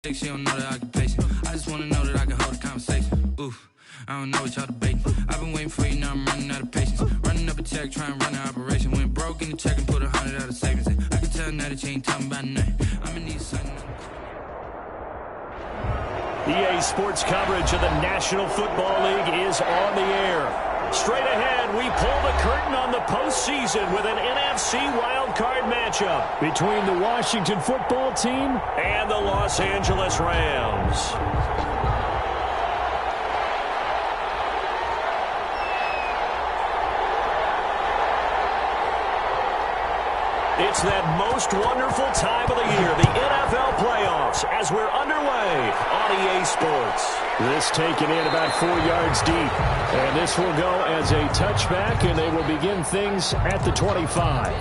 She don't know that I can pace it. I just wanna know that I can hold a conversation. Oof, I don't know what y'all debating. I've been waiting for you, now I'm running out of patience. Running up a check, trying to run an operation. Went broke in the check and put 100 out of savings in. I can tell now that you ain't talking about nothing. I'ma need something. EA Sports coverage of the National Football League is on the air. Straight ahead, we pull the curtain on the postseason with an NFC wildcard matchup between the Washington football team and the Los Angeles Rams. It's that most wonderful time of the year, the NFL playoffs, as we're underway on EA Sports. This taken in about 4 yards deep. And this will go as a touchback, and they will begin things at the 25.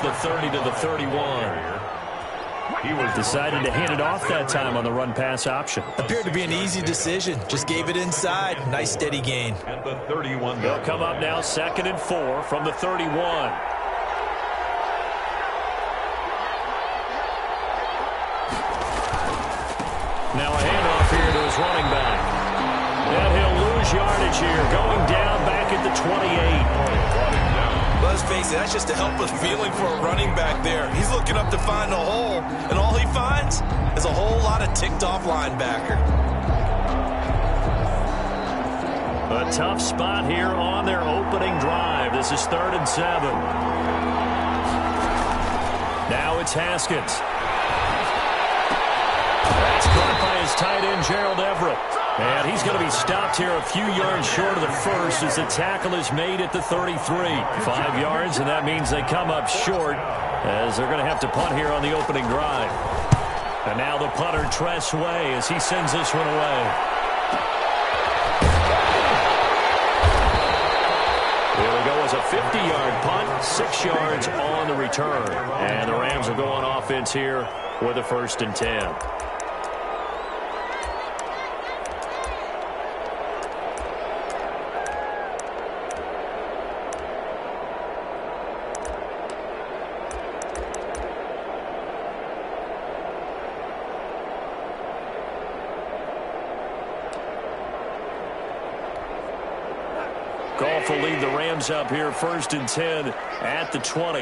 The 30 to the 31. He was decided to hand it off that time on the run-pass option. Appeared to be an easy decision. Just gave it inside. Nice steady gain. At the 31. They'll come up now 2nd and 4 from the 31. Now a handoff here to his running back. And he'll lose yardage here, going down back at the 28. Let's face it, that's just a helpless feeling for a running back there. He's looking up to find a hole, and all he finds is a whole lot of ticked-off linebacker. A tough spot here on their opening drive. This is 3rd and 7. Now it's Haskins. That's caught by his tight end, Gerald Everett. And he's going to be stopped here a few yards short of the first as the tackle is made at the 33. 5 yards, and that means they come up short as they're going to have to punt here on the opening drive. And now the punter, Tress Way, as he sends this one away. Here we go as a 50-yard punt, 6 yards on the return. And the Rams will go on offense here with a 1st and 10. Goff will lead the Rams up here, 1st and 10 at the 20.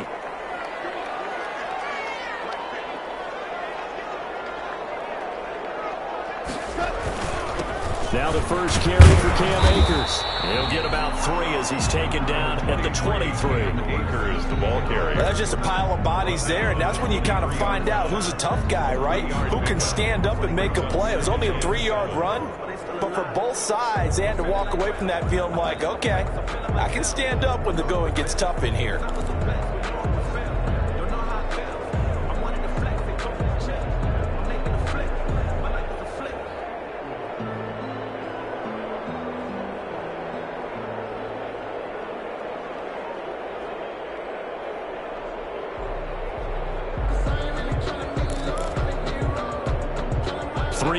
Now the first carry for Cam Akers. He'll get about 3 as he's taken down at the 23. Akers, the ball carrier. That's just a pile of bodies there, and that's when you kind of find out who's a tough guy, right? Who can stand up and make a play. It was only a 3-yard run, but for both sides, they had to walk away from that feeling like, okay, I can stand up when the going gets tough in here.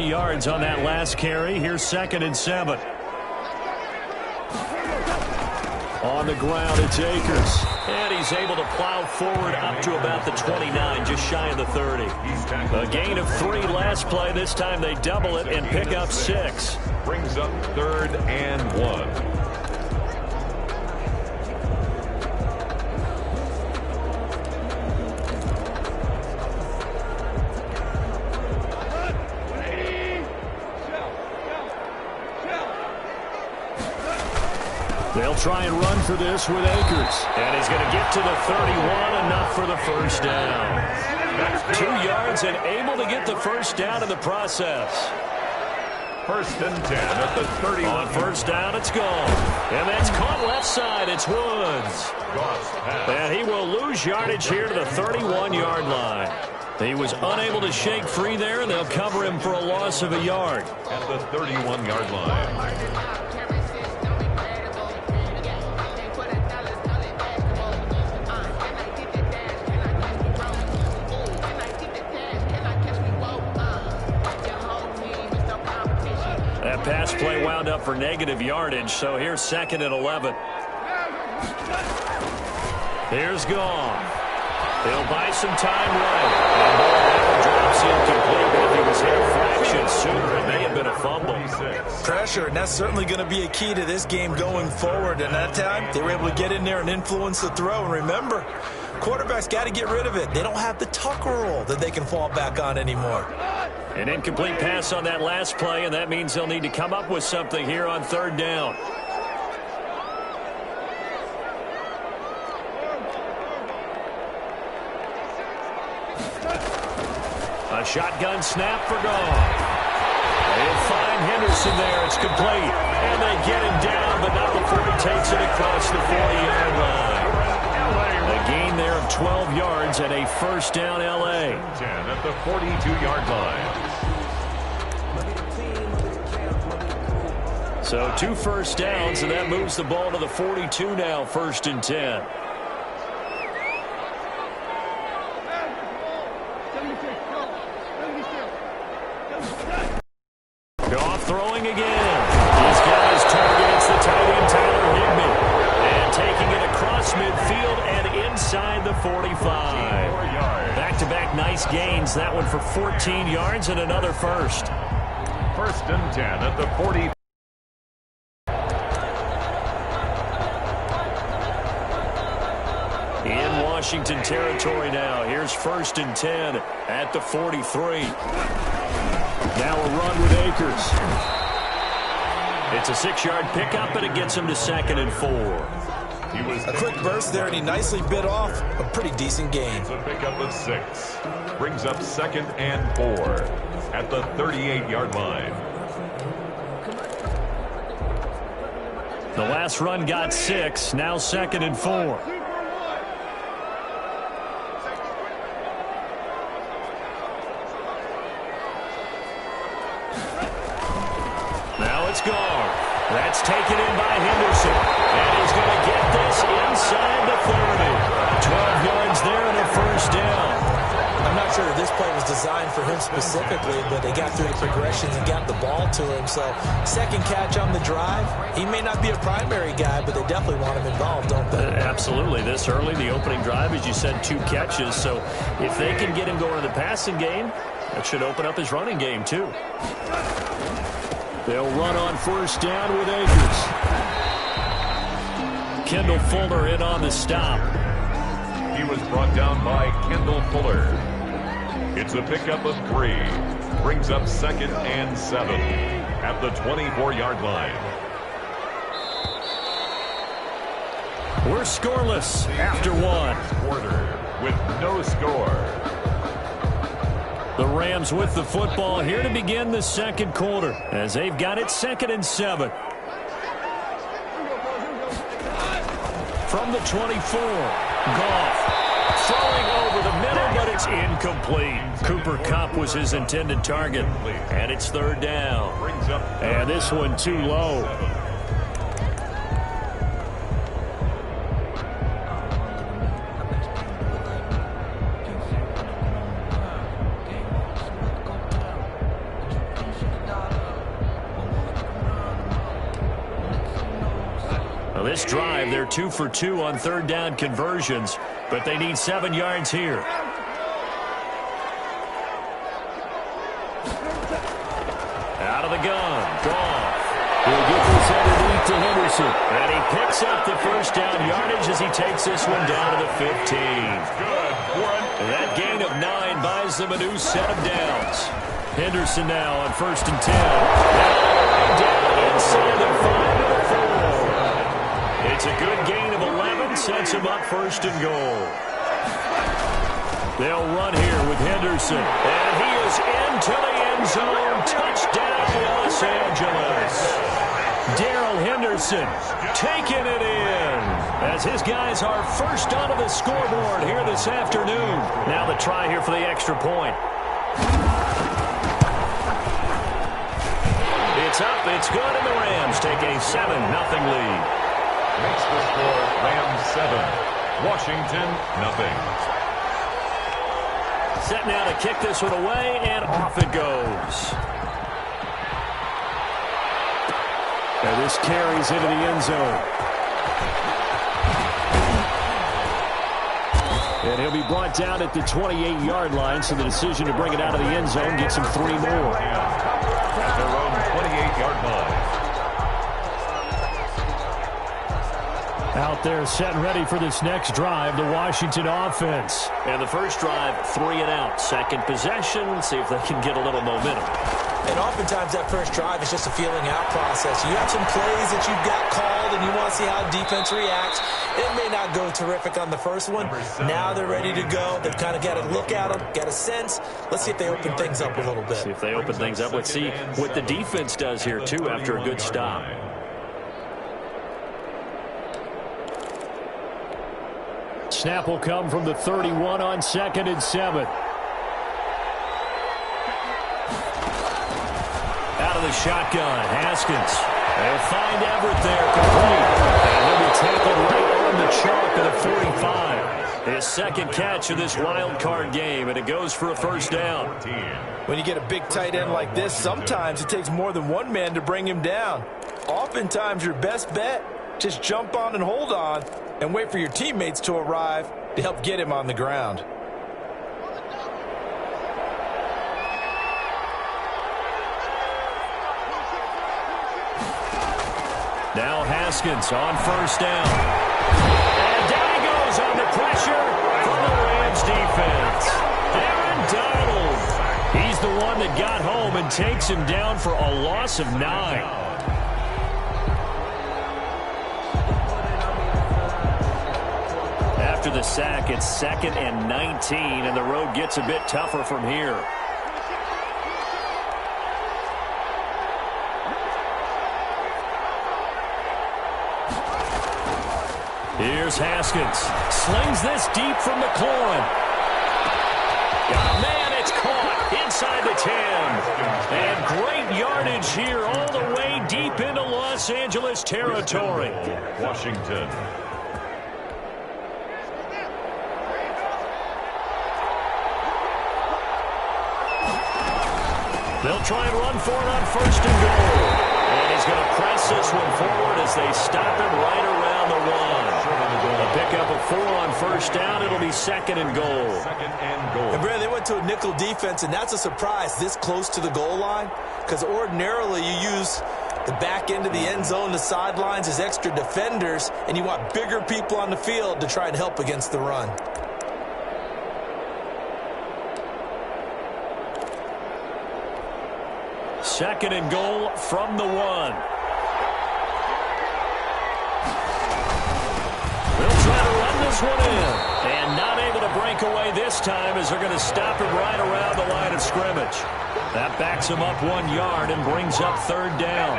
Yards on that last carry. Here's 2nd and 7. On the ground, it's Akers. And he's able to plow forward up to about the 29, just shy of the 30. A gain of 3 last play. This time they double it and pick up 6. Brings up 3rd and 1. They'll try and run for this with Akers. And he's going to get to the 31, enough for the 1st down. 2 yards and able to get the 1st down in the process. 1st and 10 at the 31. On 1st down, it's gone. And that's caught left side. It's Woods. And he will lose yardage here to the 31-yard line. He was unable to shake free there, and they'll cover him for a loss of a yard. At the 31-yard line. That pass play wound up for negative yardage, so here's 2nd and 11. Here's Goff. He'll buy some time right. And ball drops incomplete. If he was hit a fraction sooner, it may have been a fumble. Pressure, and that's certainly going to be a key to this game going forward. And that time, they were able to get in there and influence the throw. And remember, quarterbacks got to get rid of it. They don't have the Tucker rule that they can fall back on anymore. An incomplete pass on that last play, and that means they'll need to come up with something here on 3rd down. A shotgun snap for Goff. They'll find Henderson there. It's complete. And they get him down, but not before he takes it across the 40-yard line. A gain there of 12 yards and a 1st down L.A. 10 at the 42-yard line. So 2 first downs, and that moves the ball to the 42 now, 1st and 10. Goff throwing again. He's got his target. It's the tight end, Tyler Higbee. And taking it across midfield and inside the 45. Back-to-back nice gains. That one for 14 yards and another 1st. 1st and 10 at the 40. In Washington territory now. Here's 1st and 10 at the 43. Now a run with Akers. It's a 6-yard pickup, and it gets him to 2nd and 4. A quick burst there, and he nicely bit off a pretty decent gain. It's a pickup of 6. Brings up 2nd and 4 at the 38-yard line. The last run got 6. Now 2nd and 4. Now it's Goff. That's taken in by Henderson. And he's going to get this inside the 30. 12 yards there and a 1st down. I'm not sure that this play was designed for him specifically, but they got through the progressions and got the ball to him. So 2nd catch on the drive. He may not be a primary guy, but they definitely want him involved, don't they? Absolutely. This early, the opening drive, as you said, 2 catches. So if they can get him going in the passing game, that should open up his running game too. They'll run on 1st down with Akers. Kendall Fuller in on the stop. He was brought down by Kendall Fuller. It's a pickup of 3. Brings up 2nd and 7 at the 24-yard line. We're scoreless after 1. Quarter with no score. The Rams with the football here to begin the 2nd quarter as they've got it 2nd and 7. From the 24, Goff throwing over the middle, but it's incomplete. Cooper Kupp was his intended target, and it's 3rd down. And this one too low. This drive, they're 2 for 2 on 3rd down conversions, but they need 7 yards here. Out of the gun, Goff. He'll get this underneath to Henderson. And he picks up the 1st down yardage as he takes this one down to the 15. And that gain of 9 buys them a new set of downs. Henderson now on 1st and 10. Now down inside the 5 to the 4. It's a good gain of 11, sets him up 1st and goal. They'll run here with Henderson, and he is into the end zone. Touchdown, Los Angeles. Darrell Henderson taking it in as his guys are first onto the scoreboard here this afternoon. Now the try here for the extra point. It's up, it's good, and the Rams take a 7-0 lead. Makes the score Rams 7, Washington 0. Set now to kick this one away, and off it goes. And this carries into the end zone. And he'll be brought down at the 28-yard line, so the decision to bring it out of the end zone gets him 3 more. At their own 28-yard line. Out there set and ready for this next drive, the Washington offense. And the first drive, 3 and out. Second possession, see if they can get a little momentum. And oftentimes that first drive is just a feeling out process. You have some plays that you've got called and you want to see how defense reacts. It may not go terrific on the first one. Now they're ready to go. They've kind of got to look at them, got a sense. Let's see if they open things up a little bit. See if they open things up. Let's see what the defense does here, too, after a good stop. Snap will come from the 31 on 2nd and 7. Out of the shotgun, Haskins. They'll find Everett there, complete. And he'll be tackled right on the chalk of the 45. His second catch of this wild card game, and it goes for a first down. When you get a big tight end like this, sometimes it takes more than one man to bring him down. Oftentimes your best bet, just jump on and hold on and wait for your teammates to arrive to help get him on the ground. Now Haskins on first down. And down he goes on the pressure from the Rams defense. Aaron Donald. He's the one that got home and takes him down for a loss of 9. After the sack, it's 2nd and 19, and the road gets a bit tougher from here. Here's Haskins. Slings this deep from McLaurin. Oh, man, it's caught inside the 10. And great yardage here all the way deep into Los Angeles territory. Washington. They'll try and run for it on 1st and goal. And he's going to press this one forward as they stop him right around the 1. A pickup of 4 on 1st down. It'll be 2nd and goal. 2nd and goal. And Brad, they went to a nickel defense, and that's a surprise this close to the goal line, because ordinarily you use the back end of the end zone, the sidelines as extra defenders, and you want bigger people on the field to try and help against the run. Second and goal from the 1. They'll try to run this one in. And not able to break away this time as they're going to stop him right around the line of scrimmage. That backs him up 1 yard and brings up 3rd down.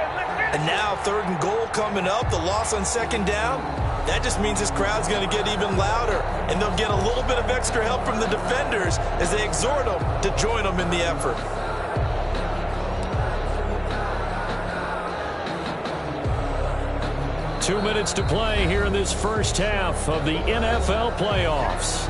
And now 3rd and goal coming up, the loss on 2nd down. That just means this crowd's going to get even louder, and they'll get a little bit of extra help from the defenders as they exhort them to join them in the effort. Two minutes to play here in this first half of the NFL playoffs.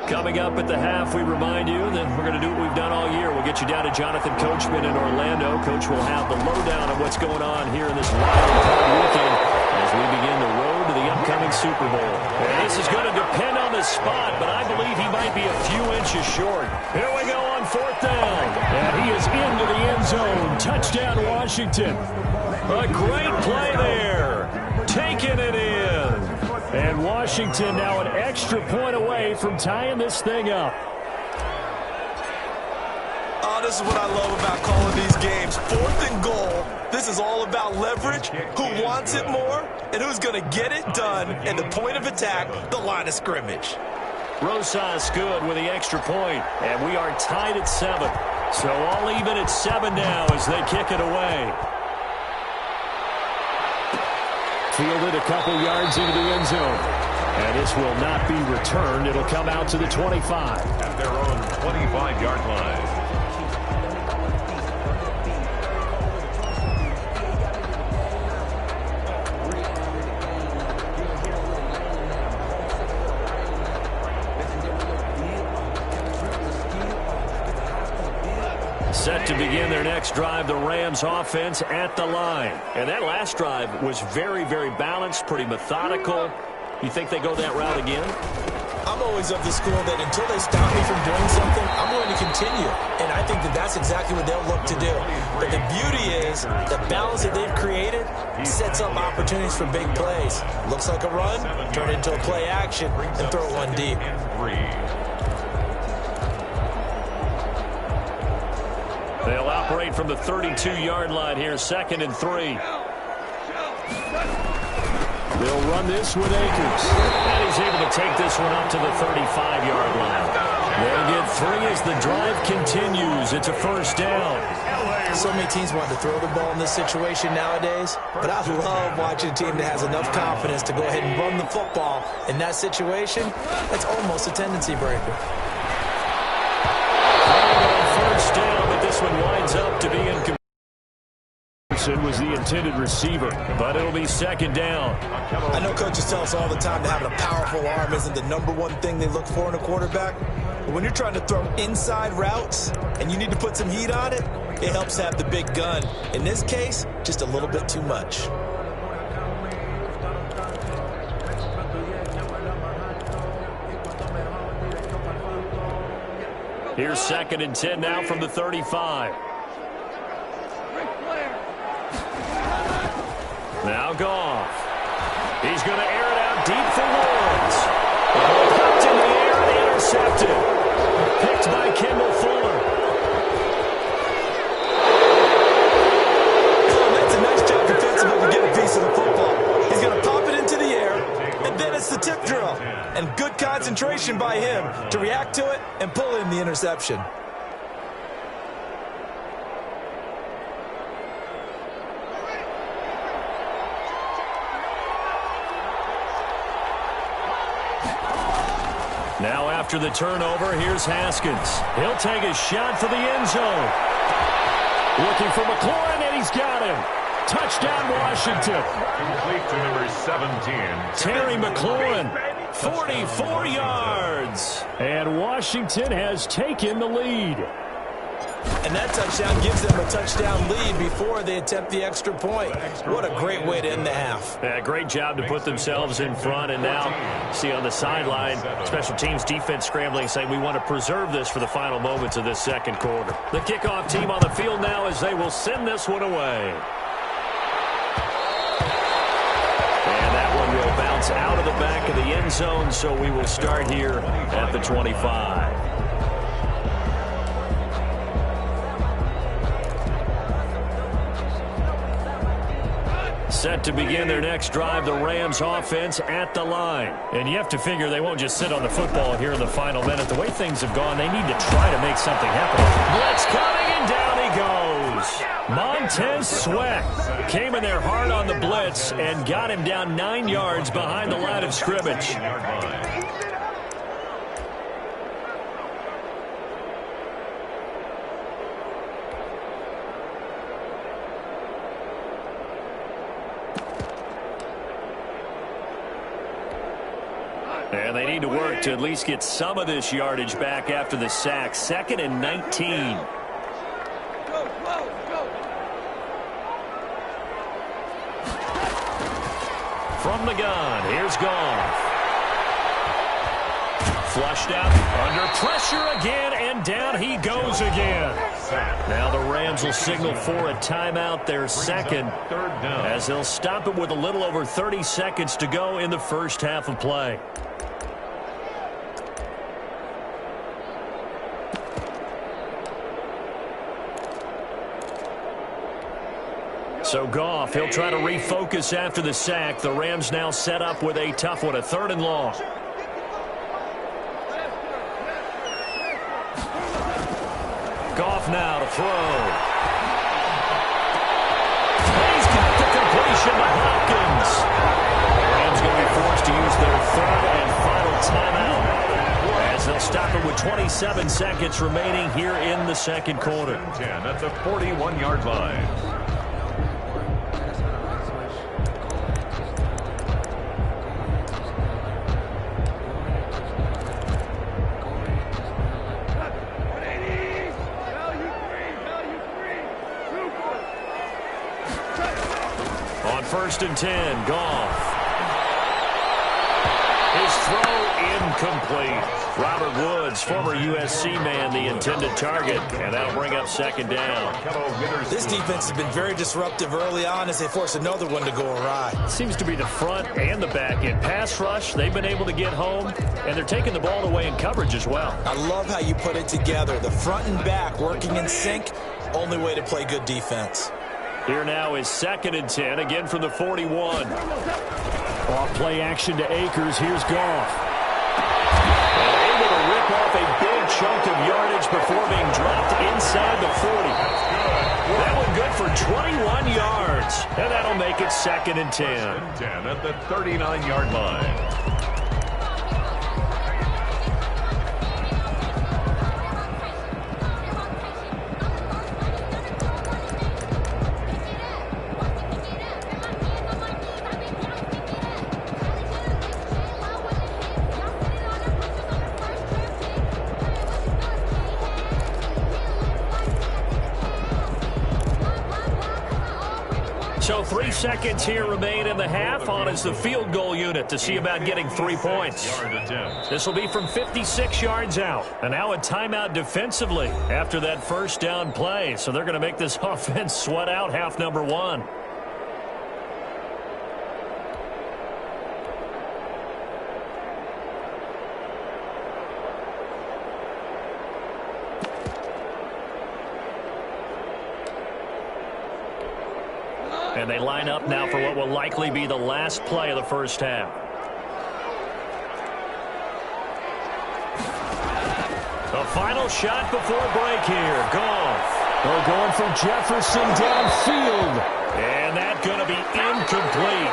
Coming up at the half, we remind you that we're going to do what we've done all year. We'll get you down to Jonathan Coachman in Orlando. Coach will have the lowdown of what's going on here in this wild card weekend as we begin the road to the upcoming Super Bowl. And this is going to depend on the spot, but I believe he might be a few inches short. Here we go on 4th down. And he is into the end zone. Touchdown, Washington. A great play there. Taking it in. And Washington now an extra point away from tying this thing up. Oh, this is what I love about calling these games. 4th and goal. This is all about leverage, who wants it more, and who's going to get it done at the point of attack, the line of scrimmage. Rosas good with the extra point, and we are tied at 7. So all even at 7 now as they kick it away. Fielded a couple yards into the end zone. And this will not be returned. It'll come out to the 25. At their own 25-yard line. Set to begin their next drive, the Rams offense at the line. And that last drive was very, very balanced, pretty methodical. You think they go that route again? I'm always of the school that until they stop me from doing something, I'm going to continue. And I think that that's exactly what they'll look to do. But the beauty is the balance that they've created sets up opportunities for big plays. Looks like a run, turn it into a play action, and throw one deep. They'll operate from the 32-yard line here, 2nd and 3. They'll run this with Akers. And he's able to take this one up to the 35-yard line. They'll get 3 as the drive continues. It's a first down. So many teams want to throw the ball in this situation nowadays, but I love watching a team that has enough confidence to go ahead and run the football. In that situation, that's almost a tendency breaker. First down, but this one winds up to be incomplete. Was the intended receiver, but it'll be 2nd down. I know coaches tell us all the time that having a powerful arm isn't the #1 thing they look for in a quarterback. But when you're trying to throw inside routes and you need to put some heat on it, it helps have the big gun. In this case, just a little bit too much. Here's 2nd and 10 now from the 35. Now Goff. He's going to air it out deep for Woods. Popped in the air and intercepted. Picked by Kendall Fuller. That's a nice job defensively to get a piece of the football. He's going to pop it into the air, and then it's the tip drill. And good concentration by him to react to it and pull in the interception. Now after the turnover, here's Haskins. He'll take a shot for the end zone. Looking for McLaurin, and he's got him. Touchdown, Washington. Complete to number 17. Terry McLaurin, 44 yards. And Washington has taken the lead. And that touchdown gives them a touchdown lead before they attempt the extra point. What a great way to end the half. Yeah, great job to put themselves in front. And now, see on the sideline, special teams defense scrambling, saying we want to preserve this for the final moments of this second quarter. The kickoff team on the field now as they will send this one away. And that one will bounce out of the back of the end zone, so we will start here at the 25. Set to begin their next drive, the Rams offense at the line. And you have to figure they won't just sit on the football here in the final minute. The way things have gone, they need to try to make something happen. Blitz coming, and down he goes. Montez Sweat came in there hard on the blitz and got him down 9 yards behind the line of scrimmage. And they need to work to at least get some of this yardage back after the sack. 2nd and 19. From the gun, here's Goff. Flushed out, under pressure again, and down he goes again. Now the Rams will signal for a timeout, their second, as they'll stop it with a little over 30 seconds to go in the first half of play. So Goff, he'll try to refocus after the sack. The Rams now set up with a tough one, a 3rd and long. Goff now to throw. He's got the completion to Hopkins. The Rams going to be forced to use their 3rd and final timeout, as they'll stop it with 27 seconds remaining here in the second quarter. 10 at the 41-yard line. 1st and 10. Goff. His throw incomplete. Robert Woods, former USC man, the intended target, and that'll bring up 2nd down. This defense has been very disruptive early on as they force another one to go awry. Seems to be the front and the back end. Pass rush, they've been able to get home, and they're taking the ball away in coverage as well. I love how you put it together. The front and back working in sync, only way to play good defense. Here now is 2nd and 10, again from the 41. Off play action to Akers. Here's Goff. And able to rip off a big chunk of yardage before being dropped inside the 40. That one good for 21 yards. And that'll make it 2nd and 10. 10 at the 39-yard line. So 3 seconds here remain in the half. On is the field goal unit to see about getting 3 points. This will be from 56 yards out. And now a timeout defensively after that 1st down play. So they're going to make this offense sweat out half number 1. And they line up now for what will likely be the last play of the 1st half. The final shot before break here. Goff. They're going for Jefferson downfield. And that's going to be incomplete.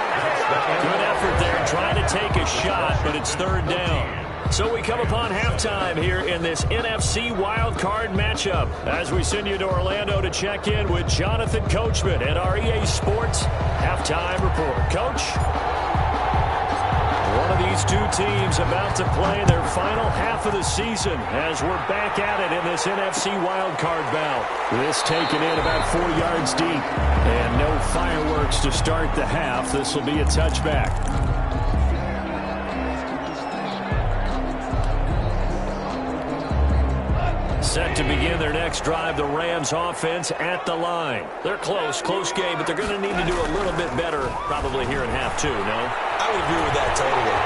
Good effort there trying to take a shot, but it's 3rd down. So we come upon halftime here in this NFC wildcard matchup as we send you to Orlando to check in with Jonathan Coachman at our EA Sports Halftime Report. Coach? One of these two teams about to play their final half of the season as we're back at it in this NFC wildcard bout. This taken in about 4 yards deep. And no fireworks to start the half. This will be a touchback. Set to begin their next drive, the Rams offense at the line. They're close game, but they're going to need to do a little bit better probably here in half 2, no? I would agree with that totally.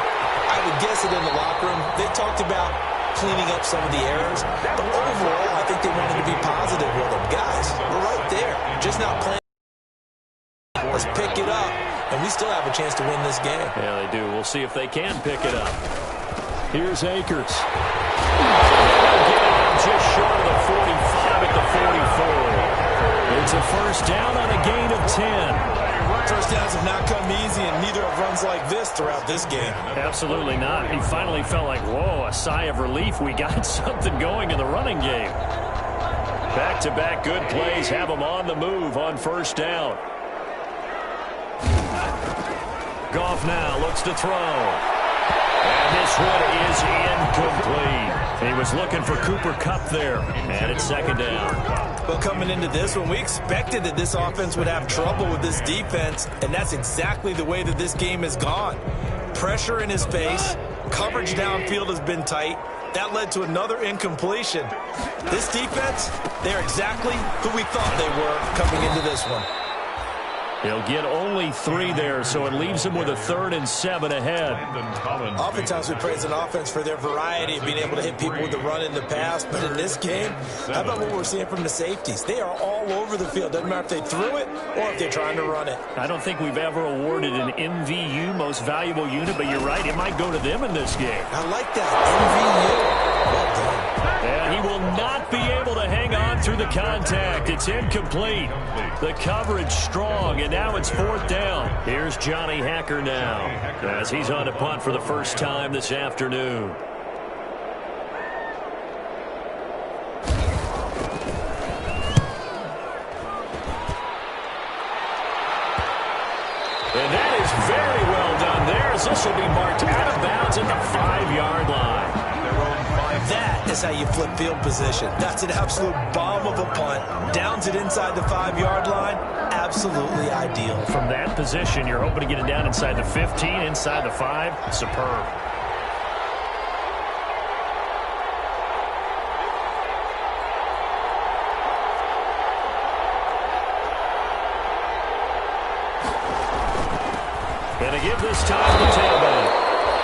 I would guess it in the locker room. They talked about cleaning up some of the errors, but overall, I think they wanted to be positive with them. Guys, we're right there. Just not playing. Let's pick it up, and we still have a chance to win this game. Yeah, they do. We'll see if they can pick it up. Here's Akers. Just short of the 45 at the 44. It's a 1st down on a gain of 10. 1st downs have not come easy, and neither have runs like this throughout this game. Absolutely not. He finally felt like, whoa, a sigh of relief. We got something going in the running game. Back-to-back good plays have him on the move on 1st down. Goff now looks to throw. And this one is incomplete. He was looking for Cooper Kupp there. And it's 2nd down. Well, coming into this one, we expected that this offense would have trouble with this defense, and that's exactly the way that this game has gone. Pressure in his face. Coverage downfield has been tight. That led to another incompletion. This defense, they're exactly who we thought they were coming into this one. He'll get only 3 there, so it leaves him with a 3rd and 7 ahead. Oftentimes we praise an offense for their variety of being able to hit people with the run in the pass, but in this game, how about what we're seeing from the safeties? They are all over the field. Doesn't matter if they threw it or if they're trying to run it. I don't think we've ever awarded an MVU, most valuable unit, but you're right, it might go to them in this game. I like that. MVU. Well done. And he will not be able to hang on through the contact. It's incomplete. The coverage strong, and now it's 4th down. Here's Johnny Hacker now as he's on to punt for the 1st time this afternoon. And that is very well done there as this will be marked out of bounds at the 5-yard line. That is how you flip field position. That's an absolute bomb of a punt. Downs it inside the 5-yard line. Absolutely ideal. From that position, you're hoping to get it down inside the 15, inside the 5. Superb. Going to give this time to the tailback.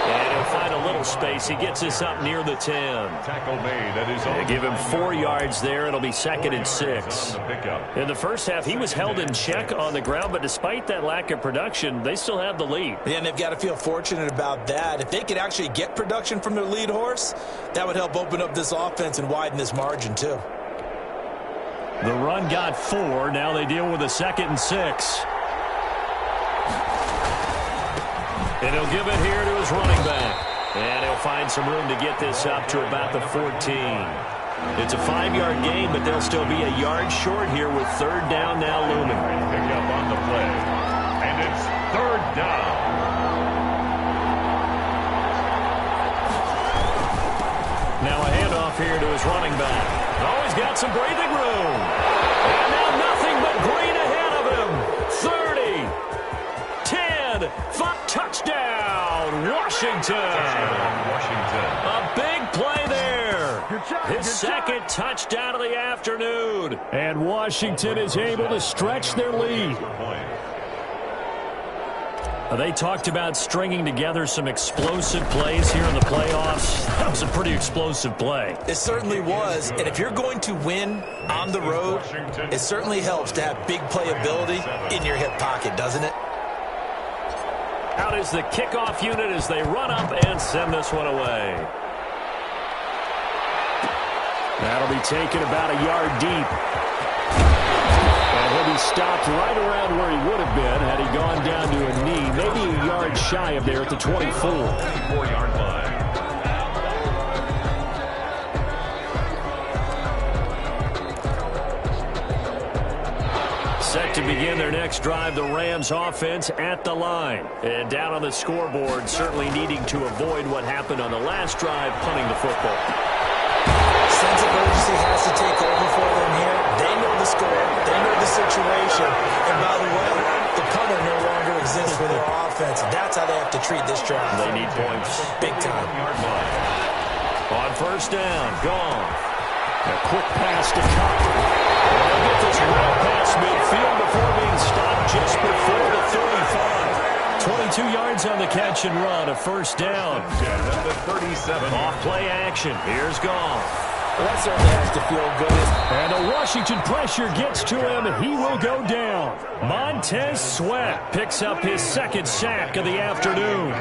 And he'll find a little space. He gets this up near the 10. Tackle made. That is They give him 4 yards there. It'll be 2nd and 6. In the first half, he was held in check on the ground, but despite that lack of production, they still have the lead. Yeah, and they've got to feel fortunate about that. If they could actually get production from their lead horse, that would help open up this offense and widen this margin, too. The run got 4. Now they deal with a 2nd and 6. And he'll give it here to his running back. And he'll find some room to get this up to about the 14. It's a 5-yard gain, but they'll still be a yard short here with 3rd down now looming. Pick up on the play. And it's 3rd down. Now a handoff here to his running back. Oh, he's got some breathing room. And now nothing but green ahead of him. 30. 5, touchdown, Washington. A big play there. His 2nd touchdown of the afternoon. And Washington is able to stretch their lead. They talked about stringing together some explosive plays here in the playoffs. That was a pretty explosive play. It certainly was. And if you're going to win on the road, it certainly helps to have big playability in your hip pocket, doesn't it? Out is the kickoff unit as they run up and send this one away. That'll be taken about a yard deep. And he'll be stopped right around where he would have been had he gone down to a knee, maybe a yard shy of there at the 24. 24-yard line. Set to begin their next drive, the Rams offense at the line. And down on the scoreboard, certainly needing to avoid what happened on the last drive, punting the football. Sense of urgency has to take over for them here. They know the score. They know the situation. And by the way, the punter no longer exists for their offense. That's how they have to treat this drive. They need points. Big time. On 1st down, gone. A quick pass to Cup. They'll get this right past midfield before being stopped just before the 35. 22 yards on the catch and run, a 1st down. At the 37. Off play action. Here's Goff. Well, that certainly has to feel good. And the Washington pressure gets to him. He will go down. Montez Sweat picks up his 2nd sack of the afternoon.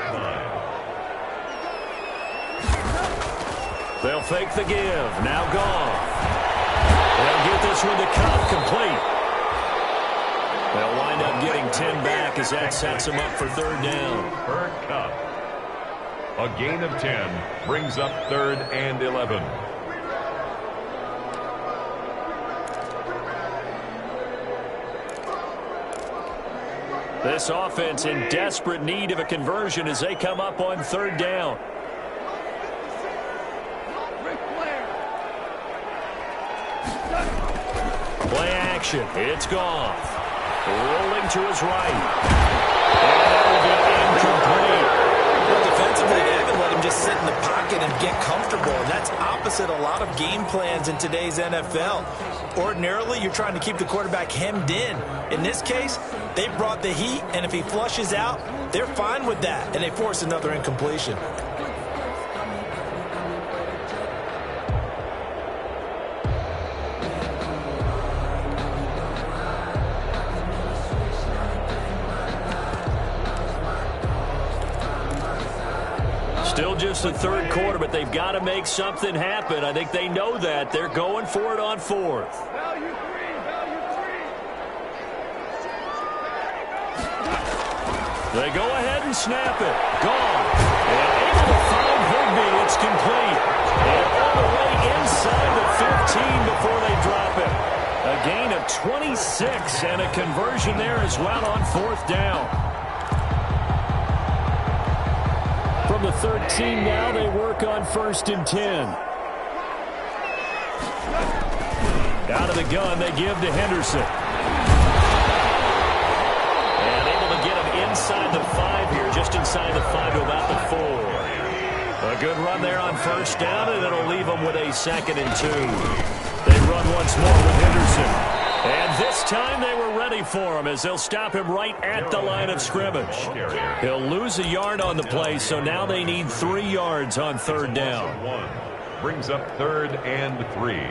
They'll fake the give. Now Goff. They'll get this one to Cup, complete. They'll wind up getting 10 back as that sets them up for 3rd down. Per Cup. A gain of 10 brings up 3rd and 11. This offense in desperate need of a conversion as they come up on 3rd down. Play action. It's Goff. Rolling to his right. And that'll be incomplete. Well, defensively, they haven't let him just sit in the pocket and get comfortable. And that's opposite a lot of game plans in today's NFL. Ordinarily, you're trying to keep the quarterback hemmed in. In this case, they brought the heat, and if he flushes out, they're fine with that, and they force another incompletion. Still just the 3rd quarter, but they've got to make something happen. I think they know that. They're going for it on 4th. They go ahead and snap it. Gone. And able to find Higbee. It's complete. And all the way inside the 15 before they drop it. A gain of 26 and a conversion there as well on 4th down. From the 13 now, they work on 1st and 10. Out of the gun, they give to Henderson. And able to get him inside the 5 here, just inside the 5 to about the 4. A good run there on first down, and it'll leave them with a 2nd and 2. They run once more with Henderson. And this time they were ready for him as they'll stop him right at the line of scrimmage. He'll lose a yard on the play, so now they need 3 yards on 3rd down. Brings up 3rd and 3.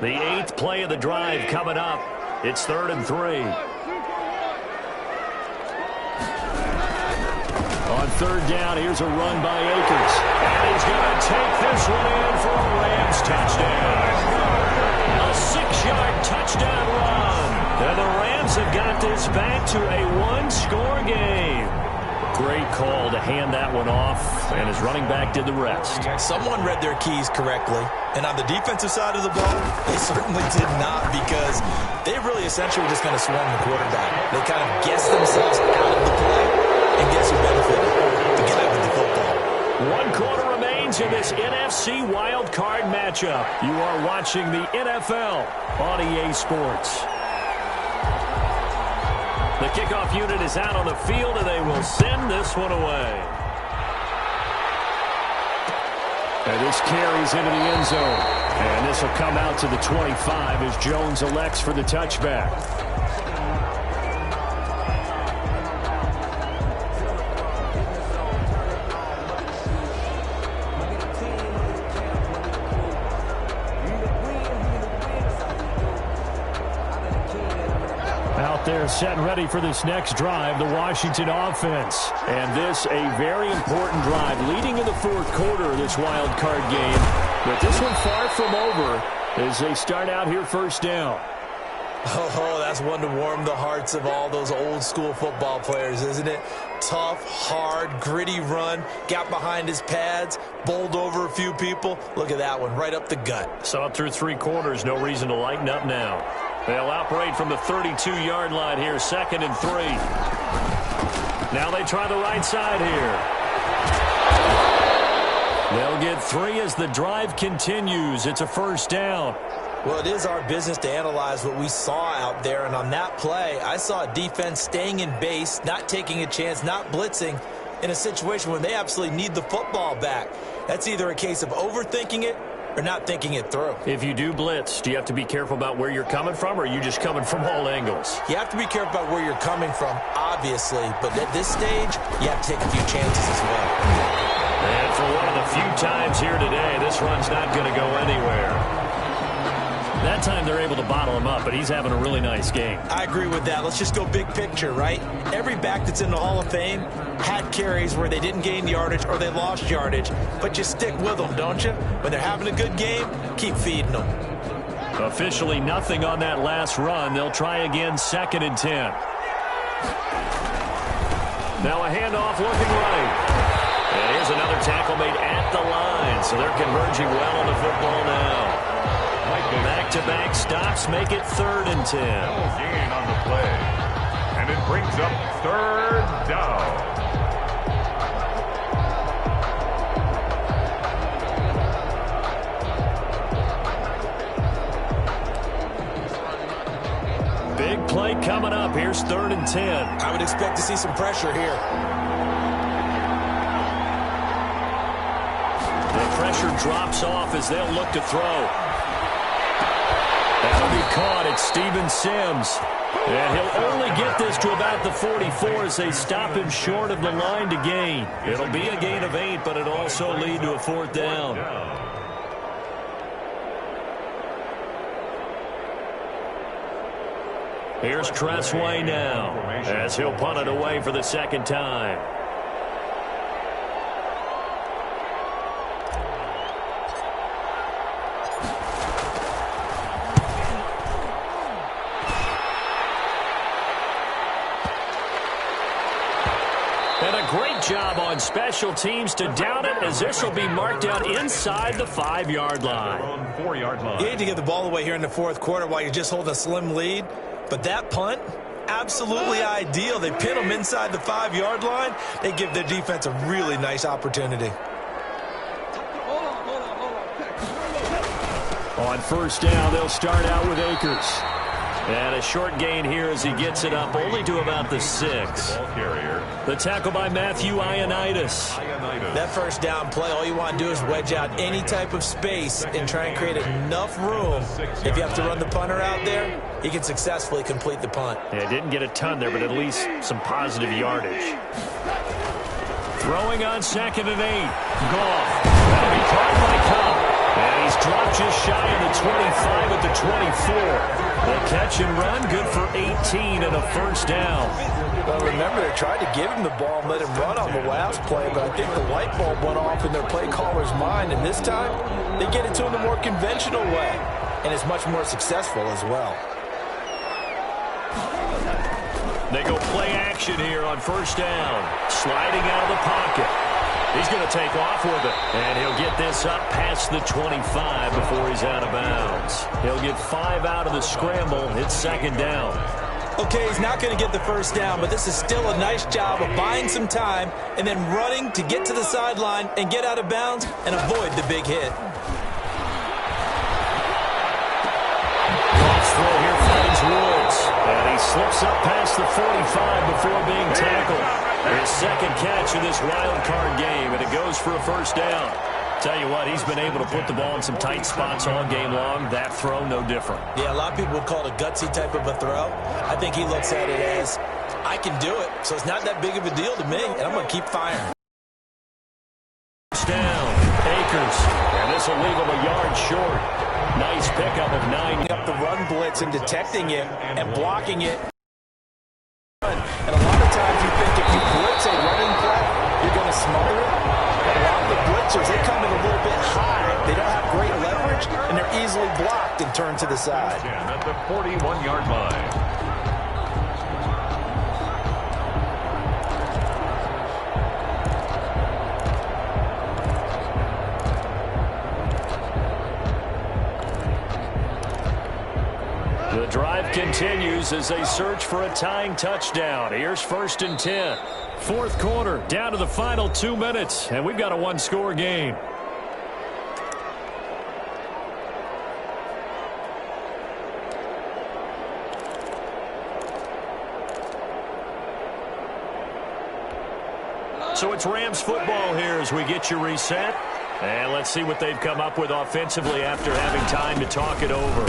The 8th play of the drive coming up. It's 3rd and 3. On 3rd down, here's a run by Akers. And he's going to take this one in for a Rams touchdown. A 6-yard touchdown run. And the Rams have got this back to a 1-score game. Great call to hand that one off, and his running back did the rest. Someone read their keys correctly, and on the defensive side of the ball, they certainly did not, because they really essentially were just going to swarm the quarterback. They kind of guessed themselves out of the play, and guess who benefited? The guy with the football. 1 quarter remains in this NFC wild card matchup. You are watching the NFL on EA Sports. The kickoff unit is out on the field, and they will send this one away. And this carries into the end zone. And this will come out to the 25 as Jones elects for the touchback. They're set and ready for this next drive, the Washington offense. And this a very important drive leading in the 4th quarter of this wild card game. But this one far from over as they start out here 1st down. Oh, that's one to warm the hearts of all those old school football players, isn't it? Tough, hard, gritty run, got behind his pads, bowled over a few people. Look at that one, right up the gut. Saw it through 3 quarters, no reason to lighten up now. They'll operate from the 32-yard line here, 2nd and 3. Now they try the right side here. They'll get 3 as the drive continues. It's a 1st down. Well, it is our business to analyze what we saw out there, and on that play, I saw a defense staying in base, not taking a chance, not blitzing, in a situation when they absolutely need the football back. That's either a case of overthinking it or not thinking it through. If you do blitz, do you have to be careful about where you're coming from, or are you just coming from all angles? You have to be careful about where you're coming from, obviously, but at this stage, you have to take a few chances as well. And for one of the few times here today, this run's not going to go anywhere. That time they're able to bottle him up, but he's having a really nice game. I agree with that. Let's just go big picture, right? Every back that's in the Hall of Fame had carries where they didn't gain yardage or they lost yardage, but you stick with them, don't you? When they're having a good game, keep feeding them. Officially nothing on that last run. They'll try again, 2nd and 10. Now a handoff looking right. And here's another tackle made at the line, so they're converging well on the football now. Back-to-back stops make it 3rd and 10. Gain on the play. And it brings up 3rd down. Big play coming up. Here's 3rd and 10. I would expect to see some pressure here. The pressure drops off as they'll look to throw. That'll be caught. It's Steven Sims. And he'll only get this to about the 44 as they stop him short of the line to gain. It'll be a gain of 8, but it'll also lead to a 4th down. Here's Tressway now as he'll punt it away for the 2nd time. job on special teams to down it, as this will be marked down inside the 5-yard line. 4-yard line. You need to get the ball away here in the fourth quarter while you're just holding a slim lead. But that punt, absolutely ideal. They pin them inside the 5-yard line. They give their defense a really nice opportunity. On first down, they'll start out with Akers. And a short gain here as he gets it up only to about the 6. Ball carrier. The tackle by Matthew Ioannidis. That first down play, all you want to do is wedge out any type of space and try and create enough room. If you have to run the punter out there, he can successfully complete the punt. Yeah, didn't get a ton there, but at least some positive yardage. Throwing on 2nd and 8. Goff. That'll be caught by Cobb. And he's dropped just shy of the 25 at the 24. The catch and run, good for 18 and a first down. Well, remember, they tried to give him the ball and let him run on the last play, but I think the light bulb went off in their play caller's mind, and this time they get it to him the more conventional way, and it's much more successful as well. They go play action here on first down. Sliding out of the pocket. He's going to take off with it. And he'll get this up past the 25 before he's out of bounds. He'll get 5 out of the scramble. It's 2nd down. Okay, he's not going to get the first down, but this is still a nice job of buying some time and then running to get to the sideline and get out of bounds and avoid the big hit. Goff's throw here finds Woods. And he slips up past the 45 before being tackled. His 2nd catch of this wild card game, and it goes for a first down. Tell you what, he's been able to put the ball in some tight spots all game long. That throw, no different. Yeah, a lot of people would call it a gutsy type of a throw. I think he looks at it as, I can do it, so it's not that big of a deal to me, and I'm going to keep firing. Down, Akers, and this will leave him a yard short. Nice pickup of 9. Up the run blitz and detecting it and blocking it. And a lot of times you think if you blitz a running play, you're going to smother it. But a lot of the blitzers, they come in a little bit high. They don't have great leverage, and they're easily blocked and turned to the side. At the 41-yard line. The drive continues as they search for a tying touchdown. Here's 1st and 10. Fourth quarter, down to the final 2 minutes, and we've got a 1-score game. So it's Rams football here as we get you reset. And let's see what they've come up with offensively after having time to talk it over.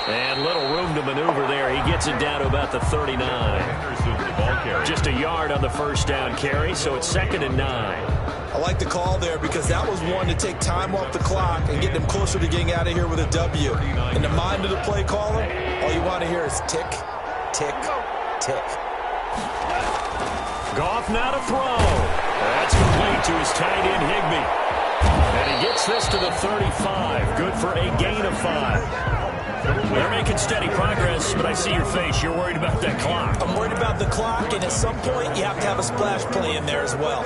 And little room to maneuver there. He gets it down to about the 39. Just a yard on the first down carry, so it's 2nd and 9. I like the call there because that was one to take time off the clock and get them closer to getting out of here with a W. In the mind of the play caller, all you want to hear is tick, tick, tick. Goff now to throw. That's complete to his tight end, Higbee. And he gets this to the 35. Good for a gain of 5. They're making steady progress, but I see your face. You're worried about that clock. I'm worried about the clock, and at some point, you have to have a splash play in there as well.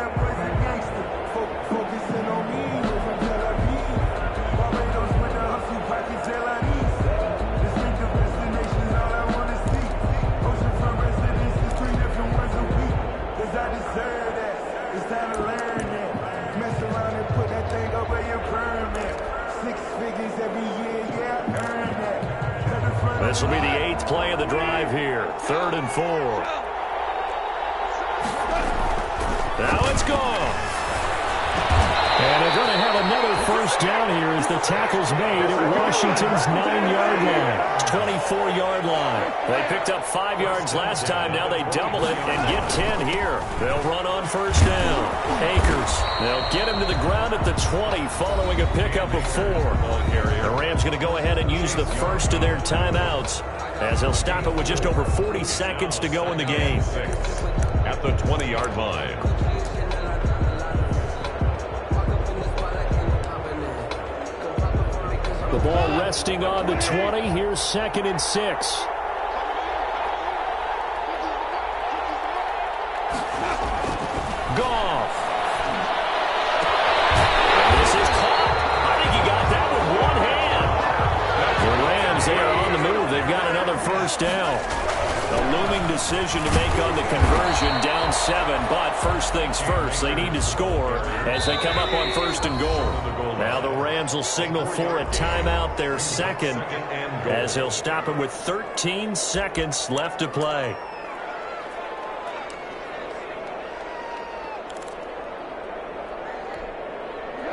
This will be the 8th play of the drive here. 3rd and 4. Now it's gone. And they're going to have another first down here as the tackle's made at Washington's 9-yard line. 24-yard line. They picked up 5 yards last time. Now they double it and get 10 here. They'll run on first down. Akers. They'll get him to the ground at the 20 following a pickup of 4. The Rams going to go ahead and use the first of their timeouts as they'll stop it with just over 40 seconds to go in the game. At the 20-yard line. The ball resting on the 20. Here's 2nd and 6. Goff. And this is caught. I think he got that with one hand. The Rams, they are on the move. They've got another first down. A looming decision to make on the conversion, down 7. But first things first, they need to score as they come up on first and goal. Now the Rams will signal for a timeout, their second, as they'll stop it with 13 seconds left to play.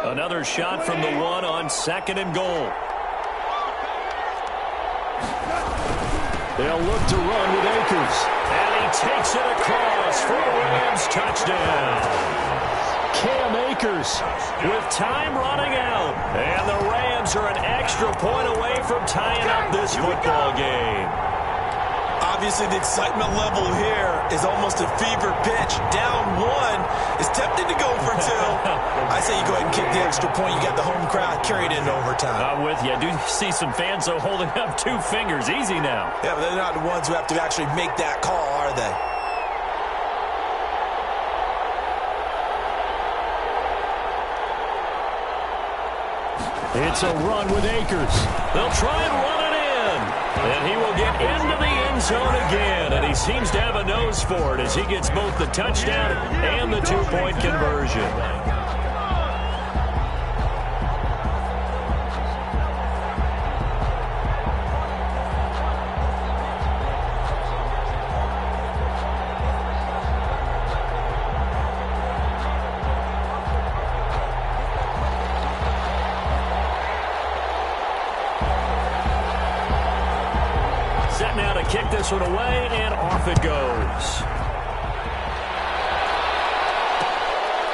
Another shot from the 1 on second and goal. They'll look to run with Akers. And he takes it across for a Rams touchdown. Cam Akers with time running out. And the Rams are an extra point away from tying up this football game. Obviously, the excitement level here is almost a fever pitch. Down 1 is tempted to go for 2. I say you go ahead and kick the extra point. You got the home crowd carried into overtime. I'm with you. I do see some fans, though, holding up 2 fingers. Easy now. Yeah, but they're not the ones who have to actually make that call, are they? It's a run with Akers. They'll try and run it in. And he will get into the end zone again. And he seems to have a nose for it as he gets both the touchdown and the 2-point conversion. Now to kick this one away, and off it goes.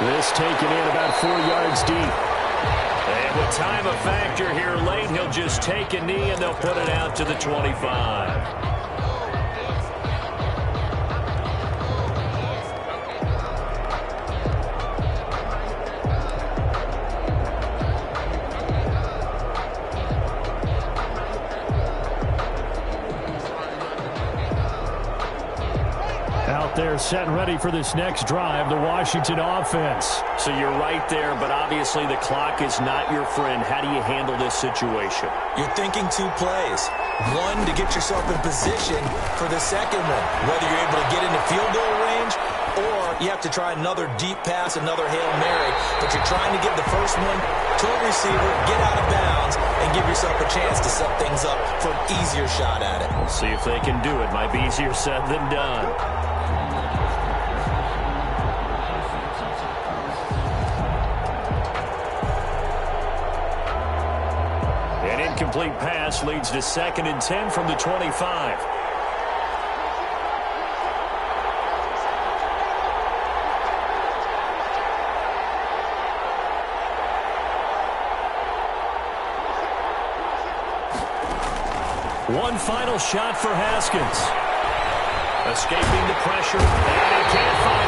This taken in about 4 yards deep. And with time a factor here late, he'll just take a knee, and they'll put it out to the 25. They're set and ready for this next drive, the Washington offense. So you're right there, but obviously the clock is not your friend. How do you handle this situation? You're thinking 2 plays. 1 to get yourself in position for the second one, whether you're able to get into field goal range or you have to try another deep pass, another Hail Mary. But you're trying to get the first one to a receiver, get out of bounds, and give yourself a chance to set things up for an easier shot at it. We'll see if they can do it. Might be easier said than done. Incomplete pass leads to 2nd and 10 from the 25. One final shot for Haskins. Escaping the pressure, and he can't find